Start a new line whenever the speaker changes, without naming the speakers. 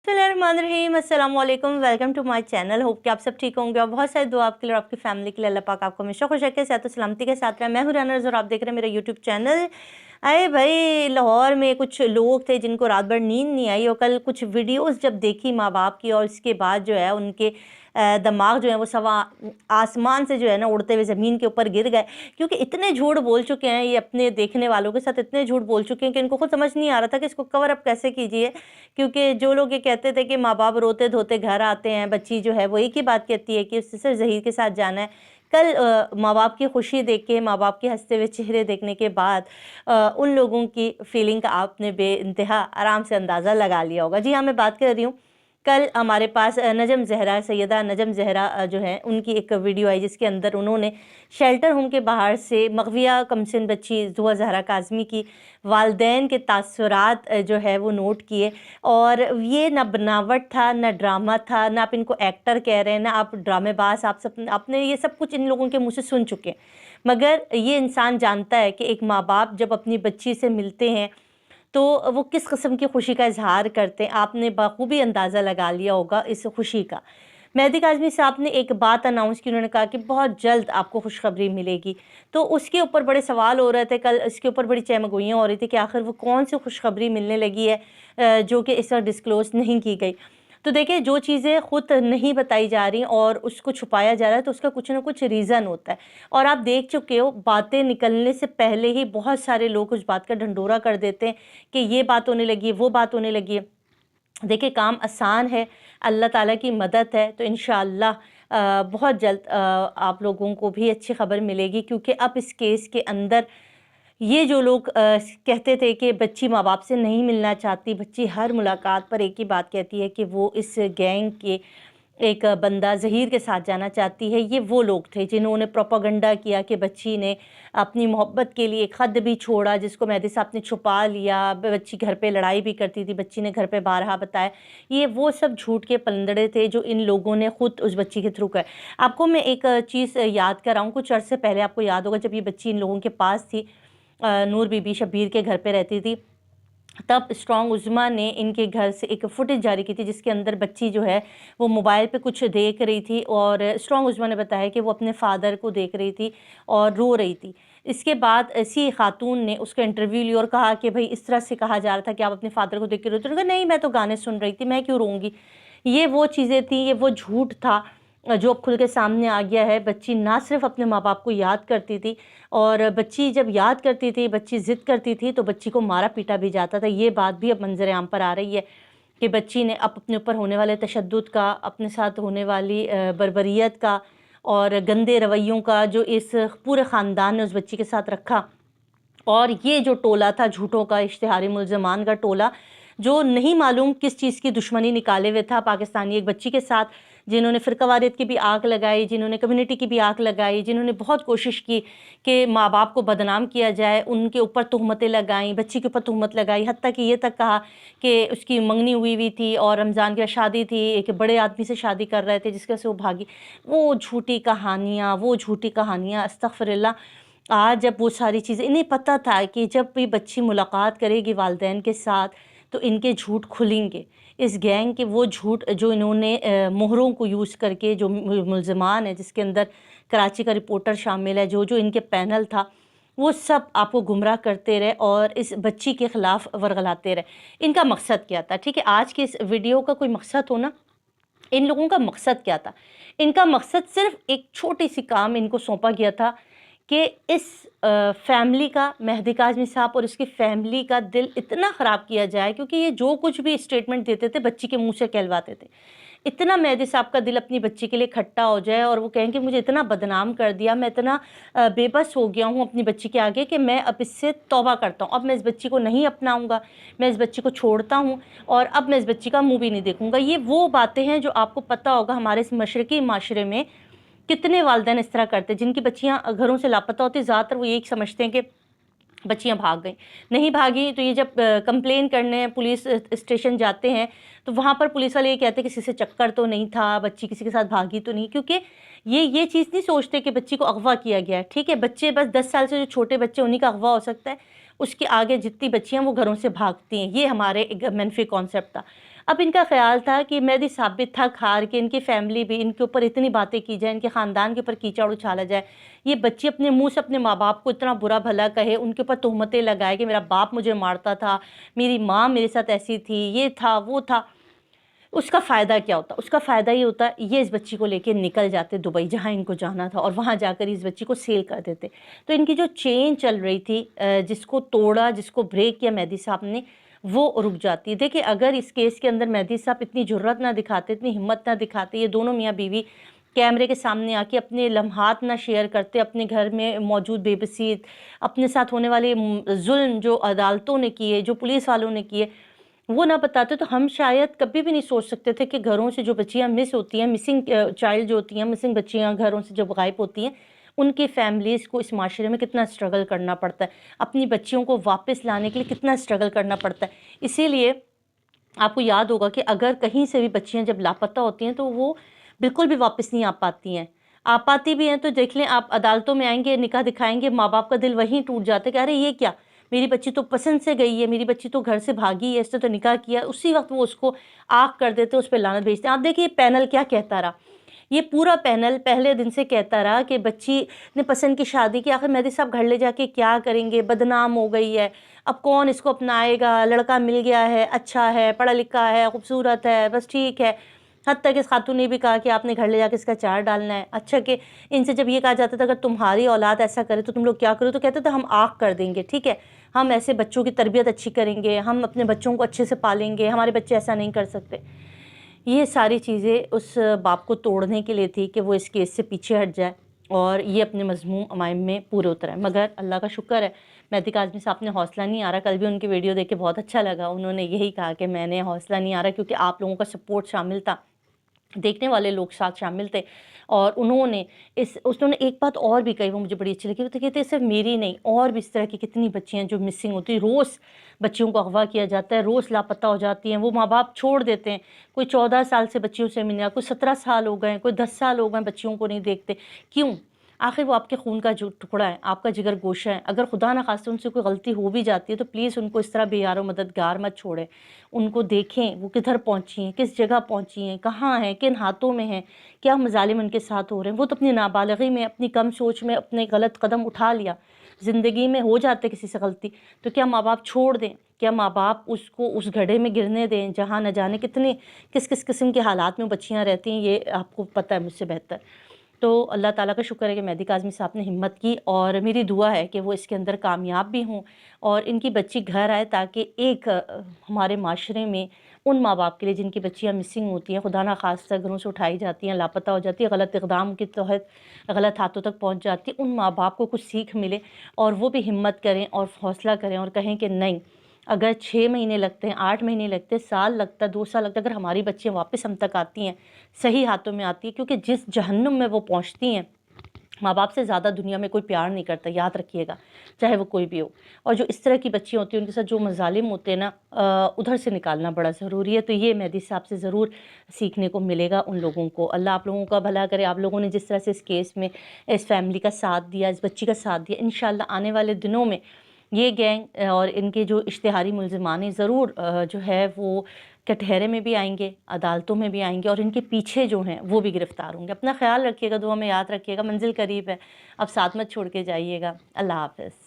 बिस्मिल्लाहिर्रहमानिर्रहीम, अस्सलाम वालेकुम, welcome to my channel. Hope कि आप सब ठीक होंगे और बहुत सारी दुआ आपके लिए और आपकी फैमिली के लिए। अल्लाह पाक आपको हमेशा खुश रखे, सेहत और सलामती के साथ रहे। मैं हूं राना और आप देख रहे हैं मेरा यूट्यूब चैनल। अरे भाई, लाहौर में कुछ लोग थे जिनको रात भर नींद नहीं आई और कल कुछ वीडियोस जब देखी माँ बाप की, और उसके बाद जो है उनके दिमाग जो है वो सवा आसमान से जो है ना उड़ते हुए ज़मीन के ऊपर गिर गए, क्योंकि इतने झूठ बोल चुके हैं ये अपने देखने वालों के साथ, इतने झूठ बोल चुके हैं कि इनको खुद समझ नहीं आ रहा था कि इसको कवर अप कैसे कीजिए। क्योंकि जो लोग ये कहते थे कि माँ बाप रोते धोते घर आते हैं, बच्ची जो है वो एक ही बात कहती है कि उससे सिर्फ ज़हीर के साथ जाना है। कल माँ बाप की खुशी देख के, माँ बाप के हंसते हुए चेहरे देखने के बाद उन लोगों की फीलिंग का आपने बेइंतहा आराम से अंदाज़ा लगा लिया होगा। जी हाँ, मैं बात कर रही हूँ, कल हमारे पास नजम ज़हरा, सैयदा नजम ज़हरा जो है उनकी एक वीडियो आई जिसके अंदर उन्होंने शेल्टर होम के बाहर से मग़विया कमसिन बच्ची ज़ुआ ज़हरा काज़मी की वालदैन के तासुरात जो है वो नोट किए। और ये ना बनावट था, ना ड्रामा था, ना आप इनको एक्टर कह रहे हैं, ना आप ड्रामेबाज, आप सब आपने ये सब कुछ इन लोगों के मुँह से सुन चुके हैं। मगर ये इंसान जानता है कि एक माँ बाप जब अपनी बच्ची से मिलते हैं तो वो किस किस्म की खुशी का इजहार करते हैं। आपने बखूबी अंदाज़ा लगा लिया होगा इस खुशी का। मेहदी काज़मी साहब ने एक बात अनाउंस की, उन्होंने कहा कि बहुत जल्द आपको खुशखबरी मिलेगी। तो उसके ऊपर बड़े सवाल हो रहे थे, कल इसके ऊपर बड़ी चहमगोइयाँ हो रही थी कि आखिर वो कौन सी खुशखबरी मिलने लगी है जो कि इस वक्त डिस्क्लोज़ नहीं की गई। तो देखिए, जो चीज़ें ख़ुद नहीं बताई जा रही और उसको छुपाया जा रहा है तो उसका कुछ ना कुछ रीज़न होता है। और आप देख चुके हो, बातें निकलने से पहले ही बहुत सारे लोग उस बात का ढंढोरा कर देते हैं कि ये बात होने लगी है, वो बात होने लगी है। देखिए, काम आसान है, अल्लाह ताला की मदद है, तो इंशाअल्लाह बहुत जल्द आप लोगों को भी अच्छी खबर मिलेगी। क्योंकि अब इस केस के अंदर ये जो लोग कहते थे कि बच्ची माँ बाप से नहीं मिलना चाहती, बच्ची हर मुलाकात पर एक ही बात कहती है कि वो इस गैंग के एक बंदा ज़हीर के साथ जाना चाहती है, ये वो लोग थे जिन्होंने प्रोपेगेंडा किया कि बच्ची ने अपनी मोहब्बत के लिए ख़त भी छोड़ा जिसको मेहदी साहब ने छुपा लिया, बच्ची घर पे लड़ाई भी करती थी, बच्ची ने घर पे बारहा बताया। ये वो सब झूठ के पलंदड़े थे जो इन लोगों ने ख़ुद उस बच्ची के थ्रू कर। आपको मैं एक चीज़ याद कराऊँ, कुछ अरसे पहले आपको याद होगा जब ये बच्ची इन लोगों के पास थी, नूर बीबी शब्बीर के घर पे रहती थी, तब स्ट्रॉन्ग उज़्मा ने इनके घर से एक फुटेज जारी की थी जिसके अंदर बच्ची जो है वो मोबाइल पे कुछ देख रही थी और स्ट्रॉन्ग उज़्मा ने बताया कि वो अपने फ़ादर को देख रही थी और रो रही थी। इसके बाद ऐसी खातून ने उसका इंटरव्यू लिया और कहा कि भाई इस तरह से कहा जा रहा था कि आप अपने फ़ादर को देख के रोते, नहीं मैं तो गाने सुन रही थी, मैं क्यों रोऊँगी। ये वो चीज़ें थी, ये वो झूठ था जो अब खुल के सामने आ गया है। बच्ची ना सिर्फ अपने माँ बाप को याद करती थी, और बच्ची जब याद करती थी, बच्ची ज़िद करती थी तो बच्ची को मारा पीटा भी जाता था। ये बात भी अब मंजर आम पर आ रही है कि बच्ची ने अब अपने ऊपर होने वाले तशद्दुद का, अपने साथ होने वाली बर्बरियत का और गंदे रवैयों का जो इस पूरे ख़ानदान ने उस बच्ची के साथ रखा, और ये जो टोला था झूठों का, इश्तिहारी मुल्ज़मान का टोला, जो नहीं मालूम किस चीज़ की दुश्मनी निकाले हुए था पाकिस्तानी एक बच्ची के साथ, जिन्होंने फ़िरक़ावारियत की भी आग लगाई, जिन्होंने कम्युनिटी की भी आग लगाई, जिन्होंने बहुत कोशिश की कि माँ बाप को बदनाम किया जाए, उनके ऊपर तुहमतें लगाईं, बच्ची के ऊपर तुहमत लगाई, हत्ता कि ये तक कहा कि उसकी मंगनी हुई थी और रमज़ान की शादी थी, एक बड़े आदमी से शादी कर रहे थे जिसकी वजह से वो भागी। वो झूठी कहानियाँ, अस्तग़फ़िरुल्लाह। आज जब वो सारी चीज़ें इन्हें पता था कि जब भी बच्ची मुलाकात करेगी वालिदैन के साथ तो इनके झूठ खुलेंगे, इस गैंग के वो झूठ जो इन्होंने मोहरों को यूज़ करके, जो मुल्ज़मान है जिसके अंदर कराची का रिपोर्टर शामिल है, जो जो इनके पैनल था, वो सब आपको गुमराह करते रहे और इस बच्ची के ख़िलाफ़ वरगलाते रहे। इनका मकसद क्या था? ठीक है, आज के इस वीडियो का कोई मकसद हो ना, इन लोगों का मकसद क्या था? इनका मकसद सिर्फ एक छोटी सी काम इनको सौंपा गया था कि इस फैमिली का, मेहदी काज़मी साहब और इसकी फैमिली का दिल इतना ख़राब किया जाए, क्योंकि ये जो कुछ भी स्टेटमेंट देते थे बच्ची के मुंह से कहलवाते थे। इतना मेहदी साहब का दिल अपनी बच्ची के लिए खट्टा हो जाए और वो कहें कि मुझे इतना बदनाम कर दिया, मैं इतना बेबस हो गया हूँ अपनी बच्ची के आगे कि मैं अब इससे तौबा करता हूँ, अब मैं इस बच्ची को नहीं अपनाऊँगा, मैं इस बच्ची को छोड़ता हूँ और अब मैं इस बच्ची का मुँह भी नहीं देखूँगा। ये वो बातें हैं जो आपको पता होगा हमारे इस मशरक़ी माशरे में कितने वालिदैन इस तरह करते हैं जिनकी बच्चियाँ घरों से लापता होती, ज़्यादातर वो यही समझते हैं कि बच्चियाँ भाग गईं। नहीं भागी तो ये जब कंप्लेन करने पुलिस स्टेशन जाते हैं तो वहाँ पर पुलिस वाले ये कहते हैं कि किसी से चक्कर तो नहीं था, बच्ची किसी के साथ भागी तो नहीं, क्योंकि ये चीज़ नहीं सोचते कि बच्ची को अगवा किया गया है। ठीक है, बच्चे बस 10 साल से जो छोटे बच्चे उन्हीं का अगवा हो सकता है, उसके आगे जितनी बच्चियाँ वो घरों से भागती हैं, ये हमारे एक मनफी कॉन्सेप्ट था। اب ان کا خیال تھا کہ مہدی صاحب بھی تھک ہار کے ان کی فیملی بھی ان کے اوپر اتنی باتیں کی جائیں، ان کے خاندان کے اوپر کیچڑ اچھالا جائے، یہ بچی اپنے منہ سے اپنے ماں باپ کو اتنا برا بھلا کہے، ان کے اوپر تہمتیں لگائے کہ میرا باپ مجھے مارتا تھا، میری ماں میرے ساتھ ایسی تھی، یہ تھا وہ تھا، اس کا فائدہ کیا ہوتا؟ اس کا فائدہ یہ ہوتا یہ اس بچی کو لے کے نکل جاتے دبئی جہاں ان کو جانا تھا، اور وہاں جا کر اس بچی کو سیل کر دیتے۔ تو ان کی جو چین چل رہی تھی، جس کو توڑا، جس کو بریک کیا مہدی صاحب نے، وہ رک جاتی ہے۔ دیکھیں اگر اس کیس کے اندر مہدی صاحب اتنی جرات نہ دکھاتے، اتنی ہمت نہ دکھاتے، یہ دونوں میاں بیوی کیمرے کے سامنے آ کے اپنے لمحات نہ شیئر کرتے، اپنے گھر میں موجود بے بسی، اپنے ساتھ ہونے والے ظلم جو عدالتوں نے کیے، جو پولیس والوں نے کیے، وہ نہ بتاتے، تو ہم شاید کبھی بھی نہیں سوچ سکتے تھے کہ گھروں سے جو بچیاں مس ہوتی ہیں، مسنگ چائلڈ جو ہوتی ہیں، مسنگ بچیاں گھروں سے جب غائب ہوتی ہیں، ان کی فیملیز کو اس معاشرے میں کتنا سٹرگل کرنا پڑتا ہے، اپنی بچیوں کو واپس لانے کے لیے کتنا سٹرگل کرنا پڑتا ہے۔ اسی لیے آپ کو یاد ہوگا کہ اگر کہیں سے بھی بچیاں جب لاپتہ ہوتی ہیں تو وہ بالکل بھی واپس نہیں آ پاتی بھی ہیں، تو دیکھ لیں آپ عدالتوں میں آئیں گے، نکاح دکھائیں گے، ماں باپ کا دل وہیں ٹوٹ جاتا ہے کہ ارے یہ کیا، میری بچی تو پسند سے گئی ہے، میری بچی تو گھر سے بھاگی ہے، اس نے تو نکاح کیا، اسی وقت وہ اس کو آگ کر دیتے، اس پہ لعنت بھیجتے ہیں۔ آپ دیکھیں یہ پینل کیا کہتا رہا، یہ پورا پینل پہلے دن سے کہتا رہا کہ بچی نے پسند کی شادی کی، آخر مہدی صاحب گھر لے جا کے کیا کریں گے، بدنام ہو گئی ہے، اب کون اس کو اپنائے گا، لڑکا مل گیا ہے، اچھا ہے، پڑھا لکھا ہے، خوبصورت ہے، بس ٹھیک ہے۔ حد تک اس خاتون نے بھی کہا کہ آپ نے گھر لے جا کے اس کا چار ڈالنا ہے۔ اچھا کہ ان سے جب یہ کہا جاتا تھا اگر تمہاری اولاد ایسا کرے تو تم لوگ کیا کرو، تو کہتے تھے ہم آنکھ کر دیں گے، ٹھیک ہے، ہم ایسے بچوں کی تربیت اچھی کریں گے، ہم اپنے بچوں کو اچھے سے پالیں گے، ہمارے بچے ایسا نہیں کر سکتے۔ یہ ساری چیزیں اس باپ کو توڑنے کے لیے تھی کہ وہ اس کیس سے پیچھے ہٹ جائے اور یہ اپنے مذموم عمائم میں پورے اترے۔ مگر اللہ کا شکر ہے مہدی کاظمی صاحب نے حوصلہ نہیں آ رہا۔ کل بھی ان کی ویڈیو دیکھ کے بہت اچھا لگا، انہوں نے یہی کہا کہ میں نے حوصلہ نہیں آ رہا کیونکہ آپ لوگوں کا سپورٹ شامل تھا، دیکھنے والے لوگ ساتھ شامل تھے، اور انہوں نے ایک بات اور بھی کہی، وہ مجھے بڑی اچھی لگی، وہ تو کہتے ہیں صرف میری نہیں، اور بھی اس طرح کی کتنی بچیاں جو مسنگ ہوتی ہیں، روز بچیوں کو اغوا کیا جاتا ہے، روز لاپتہ ہو جاتی ہیں، وہ ماں باپ چھوڑ دیتے ہیں، کوئی 14 سال سے بچیوں سے ملنے، کوئی 17 سال ہو گئے، کوئی 10 سال ہو گئے، بچیوں کو نہیں دیکھتے، کیوں؟ آخر وہ آپ کے خون کا جو ٹکڑا ہے، آپ کا جگر گوشہ ہے، اگر خدا نہ خواستہ ان سے کوئی غلطی ہو بھی جاتی ہے تو پلیز ان کو اس طرح بے یار و مددگار مت چھوڑیں، ان کو دیکھیں وہ کدھر پہنچی ہیں، کس جگہ پہنچی ہیں، کہاں ہیں، کن ہاتھوں میں ہیں، کیا مظالم ان کے ساتھ ہو رہے ہیں۔ وہ تو اپنی نابالغی میں، اپنی کم سوچ میں اپنے غلط قدم اٹھا لیا، زندگی میں ہو جاتے کسی سے غلطی، تو کیا ماں باپ چھوڑ دیں؟ کیا ماں باپ اس کو اس گڑھے میں گرنے دیں جہاں نہ جانے کس قسم کے حالات میں بچیاں رہتی ہیں؟ یہ آپ کو پتہ ہے مجھ سے بہتر۔ تو اللہ تعالیٰ کا شکر ہے کہ مہدی کاظمی صاحب نے ہمت کی، اور میری دعا ہے کہ وہ اس کے اندر کامیاب بھی ہوں اور ان کی بچی گھر آئے، تاکہ ایک ہمارے معاشرے میں ان ماں باپ کے لیے جن کی بچیاں مسنگ ہوتی ہیں، خدا نہ خواستہ گھروں سے اٹھائی جاتی ہیں، لاپتہ ہو جاتی ہیں، غلط اقدام کے تحت غلط ہاتھوں تک پہنچ جاتی ہیں، ان ماں باپ کو کچھ سیکھ ملے اور وہ بھی ہمت کریں اور حوصلہ کریں اور کہیں کہ نہیں، اگر 6 مہینے لگتے ہیں، 8 مہینے لگتے ہیں، سال لگتا ہے، 2 سال لگتا ہے، اگر ہماری بچیاں واپس ہم تک آتی ہیں، صحیح ہاتھوں میں آتی ہے، کیونکہ جس جہنم میں وہ پہنچتی ہیں، ماں باپ سے زیادہ دنیا میں کوئی پیار نہیں کرتا، یاد رکھیے گا، چاہے وہ کوئی بھی ہو۔ اور جو اس طرح کی بچیاں ہوتی ہیں، ان کے ساتھ جو مظالم ہوتے ہیں نا، ادھر سے نکالنا بڑا ضروری ہے۔ تو یہ مہدی صاحب سے ضرور سیکھنے کو ملے گا ان لوگوں کو۔ اللہ آپ لوگوں کا بھلا کرے، آپ لوگوں نے جس طرح سے اس کیس میں اس فیملی کا ساتھ دیا، اس بچی کا ساتھ دیا، انشاءاللہ آنے والے دنوں میں یہ گینگ اور ان کے جو اشتہاری ملزمان ہیں ضرور جو ہے وہ کٹہرے میں بھی آئیں گے، عدالتوں میں بھی آئیں گے، اور ان کے پیچھے جو ہیں وہ بھی گرفتار ہوں گے۔ اپنا خیال رکھیے گا، دعا میں یاد رکھیے گا، منزل قریب ہے، اب ساتھ مت چھوڑ کے جائیے گا۔ اللہ حافظ۔